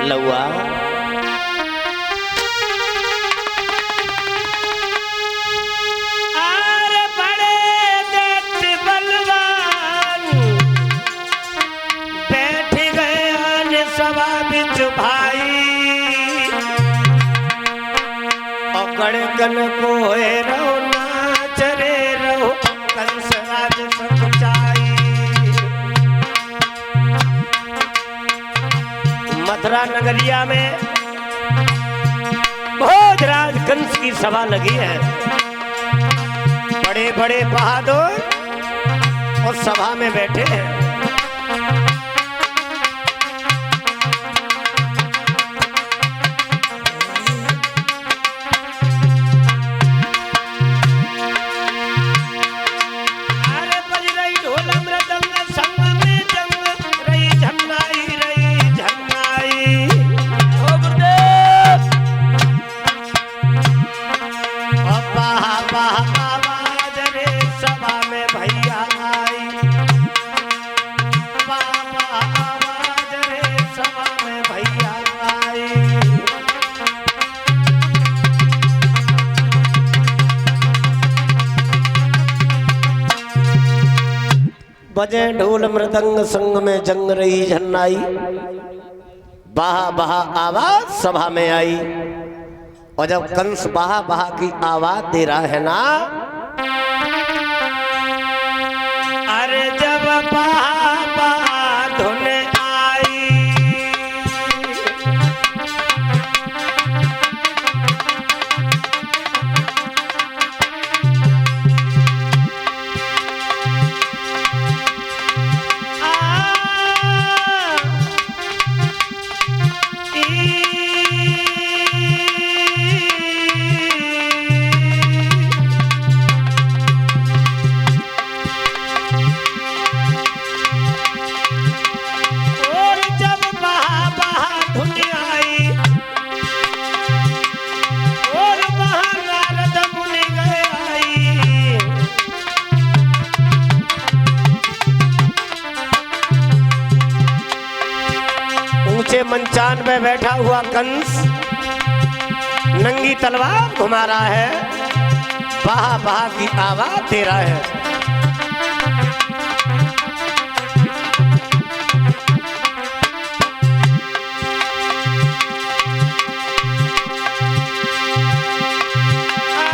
लौआ अरे बड़े दैत्य बलवान बैठ गए सभा बिच भाई अकड़ कन कोए रहो नाच रे रहो कंस राज सचाई। मथुरा नगरिया में भोजराज कंस की सभा लगी है। बड़े बड़े बहादुर और सभा में बैठे हैं। अरे बज रही ढोल मृदंग संग में जंग रही झन्नाई ओ गुरुदेव बाहा बाहा आवाज रे सभा में भैया आई बाहा आवाज रे सभा में भैया आई। बजे ढोल मृदंग संग में जंग रही झन्नाई बाहा बाहा आवाज सभा में आई। और जब कंस बाहा बाहा की आवाज दे रहा है ना, अरे जब बाहा बाहा धुन आई और जब बाहा बाहा धुन आई और वहाँ नारद मुनि गए आई। ऊंचे मंचान में बैठा हुआ कंस नंगी तलवार घुमा रहा है, बाहा बाहा की आवाज दे रहा है।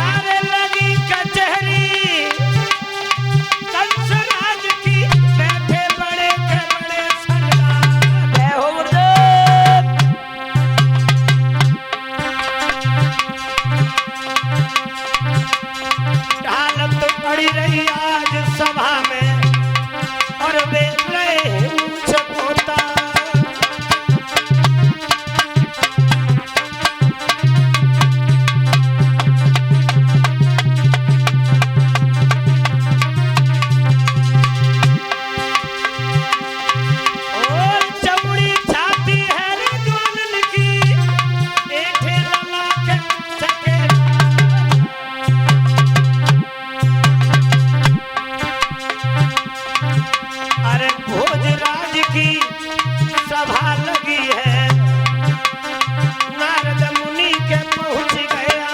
अरे लगी कचहरी कंस राज की बैठे बड़े के बड़े सरदार। जय हो गुरुदेव। ढालत पड़ी रही आज सभा में और वे रहे ऊंच पोता। और चमड़ी छाती है रे ज्वालन की एठे लला के चकेरा। अरे भोजराज की सभा लगी है नारद मुनि के पहुंच गया।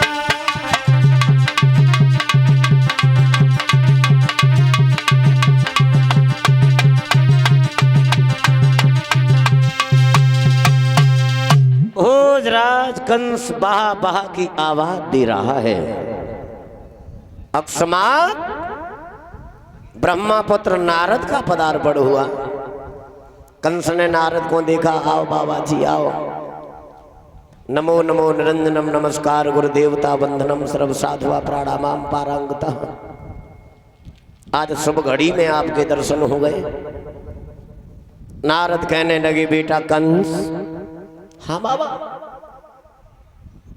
भोजराज कंस बाहा बाहा की आवाज दे रहा है। अकस्मात ब्रह्मापुत्र नारद का पदार्पण हुआ। कंस ने नारद को देखा, आओ बाबा जी आओ, नमो नमो निरंजनम नमस्कार गुरुदेवता वंदनम सर्व साधुआ प्राणामाम पारांगता। आज शुभ घड़ी में आपके दर्शन हो गए। नारद कहने लगे, बेटा कंस। हाँ बाबा।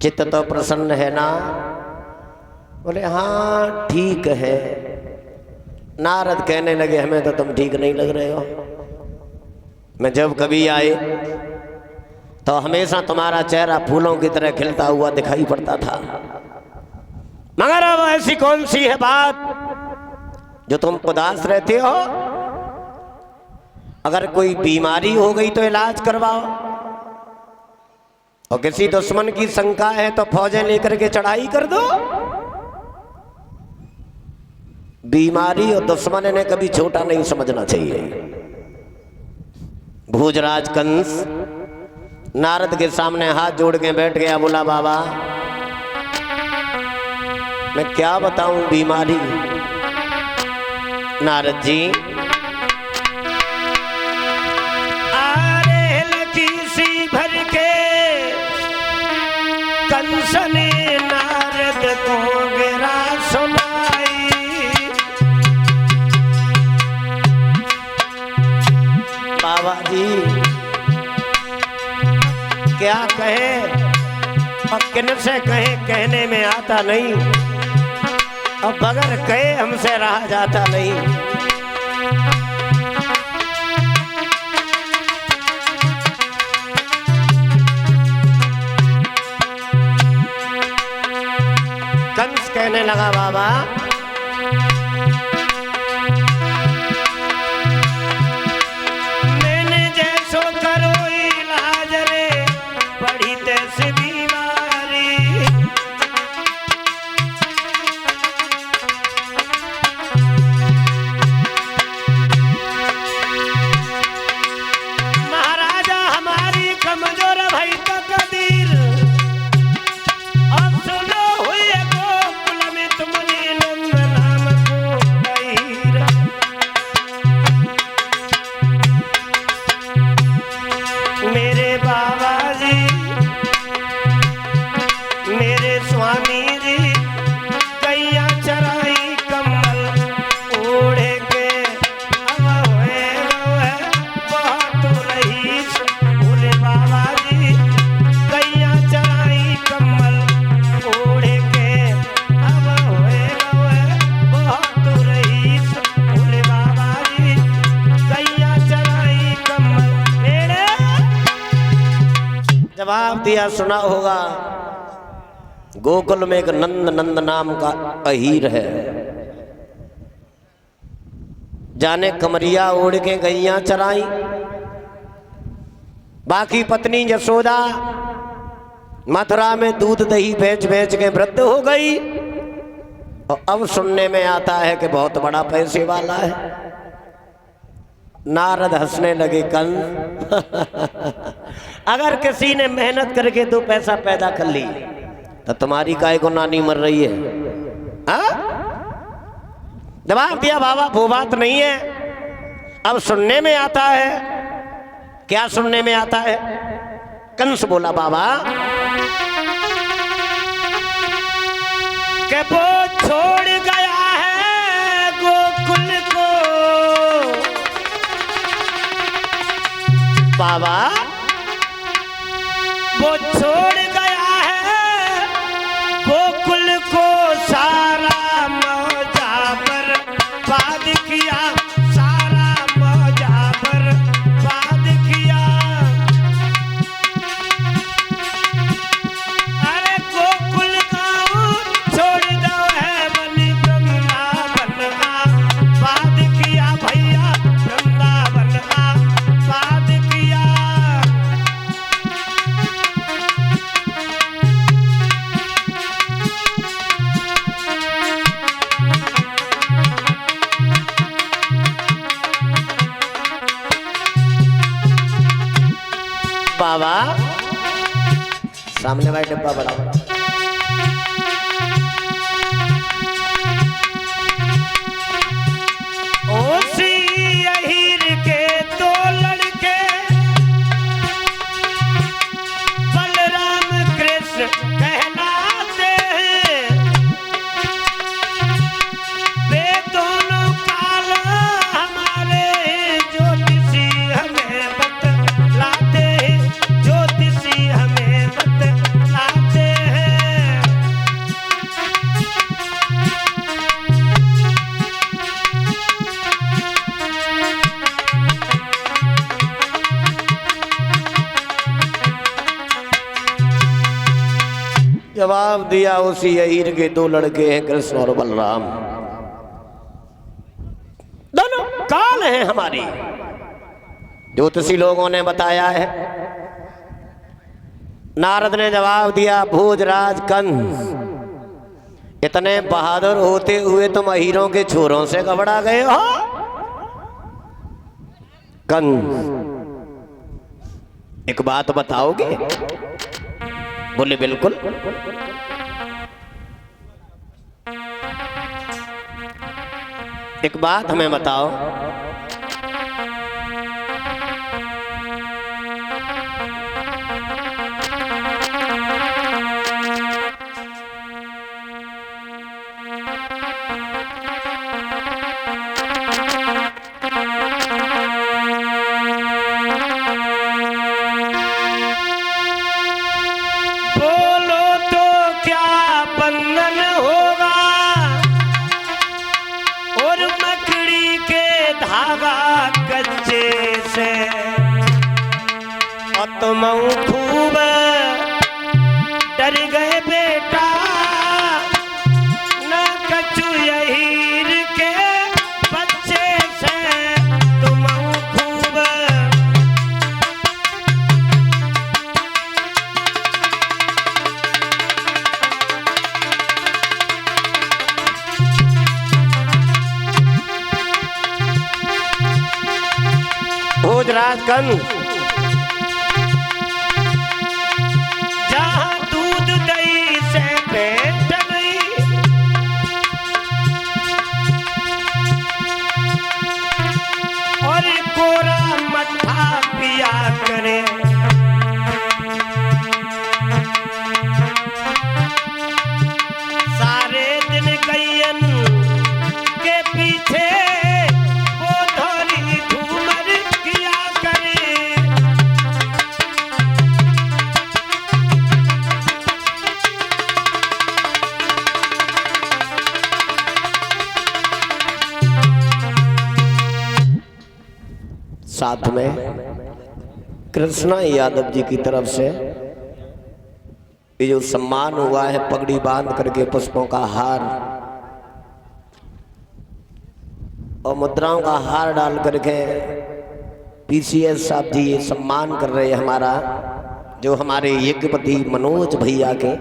चित्त तो प्रसन्न है ना? बोले हाँ ठीक है। नारद कहने लगे, हमें तो तुम ठीक नहीं लग रहे हो। मैं जब कभी आए तो हमेशा तुम्हारा चेहरा फूलों की तरह खिलता हुआ दिखाई पड़ता था, मगर अब ऐसी कौन सी है बात जो तुम उदास रहते हो? अगर कोई बीमारी हो गई तो इलाज करवाओ, और किसी दुश्मन की शंका है तो फौजें लेकर के चढ़ाई कर दो। बीमारी और दुश्मन इन्हें कभी छोटा नहीं समझना चाहिए। भोजराज कंस नारद के सामने हाथ जोड़ के बैठ गया, बोला बाबा मैं क्या बताऊं बीमारी। नारद जी आरे लकी सी भर के कंस ने नारद को गिरा सुनाई। बाबा जी क्या कहे और किन से कहे, कहने में आता नहीं, और बगैर कहे हमसे रहा जाता नहीं। कंस कहने लगा बाबा मैंने जैसो करो इलाज रे बड़ी तैसी बीमारी। महाराजा हमारी कमजोर भई तकदीर, अब सुनो हुए गोकुल में तुमने नंद नाम को कहीर। मेरे बाबा जी मेरे स्वामी जी कैया चराई कमल ओढ़े के अब होए गए बहुत रईस। बोले बाबा जी कैया चराई कमल ओढ़े के अब होए गए बहुत रईस। बोले बाबा जी कैया चराई कमल मेरे। जवाब दिया, सुना होगा गोकुल में एक नंद नाम का अहीर है, जाने कमरिया ओढ़ के गैया चराई। बाकी पत्नी यशोदा मथुरा में दूध दही बेच बेच के वृद्ध हो गई, और अब सुनने में आता है कि बहुत बड़ा पैसे वाला है। नारद हंसने लगे, कंस अगर किसी ने मेहनत करके दो पैसा पैदा कर ली तो तुम्हारी काय को नानी मर रही है। हाँ? जवाब दिया बाबा वो बात नहीं है, अब सुनने में आता है। क्या सुनने में आता है? कंस बोला बाबा कि वो छोड़ गया है गोकुल को। बाबा वो छोड़ गया है गोकुल को, सारा मौजा बर्बाद किया, सारा मौजा बर्बाद किया। अरे गोकुल का छोड़ दो है बनी वृंदावन आबाद किया भैया, वृंदावन आबाद किया। बाबा सामने भाई डब्बा बड़ा ओसी अहीर के दो लड़के बलराम कृष्ण कहलाते हैं। वे दोनों काल हमारे ज्योतिषी हमें बतलाते हैं, ज्योतिषी हमें बतलाते हैं। जवाब दिया, उसी अहीर के दो लड़के हैं, कृष्ण और बलराम। दोनों काल हैं हमारी, ज्योतिषी लोगों ने बताया है। नारद ने जवाब दिया, भोजराज कंस, इतने बहादुर होते हुए तुम अहीरों के छोरों से घबरा गए हो? कंस, एक बात बताओगे? बोले बिल्कुल। एक बात हमें बताओ, बोलो तो क्या बंधन होगा और मकड़ी के धागा कच्चे से, और तुम खूब डर गए बेटा, न कछु यहीर के बच्चे से, तुम खूब भोजराज कंस, जहाँ दूध दही से पेट गई, और कोरा मट्ठा पिया करे, सारे दिन गैयन के पीछे वो धोरी धूमर किया करे। साथ में कृष्णा यादव जी की तरफ से ये जो सम्मान हुआ है, पगड़ी बांध करके पुष्पों का हार और मुद्राओं का हार डाल करके पीसीएस साहब जी ये सम्मान कर रहे हैं हमारा, जो हमारे यज्ञपति मनोज भैया के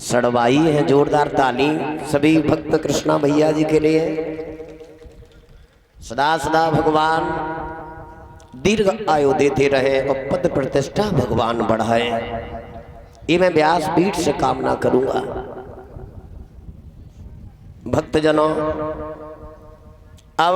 सड़वाई है। जोरदार ताली सभी भक्त कृष्णा भैया जी के लिए। सदा सदा भगवान दीर्घ आयु देते रहे और पद प्रतिष्ठा भगवान बढ़ाए, ये मैं व्यासपीठ से कामना करूंगा। भक्तजनों, अब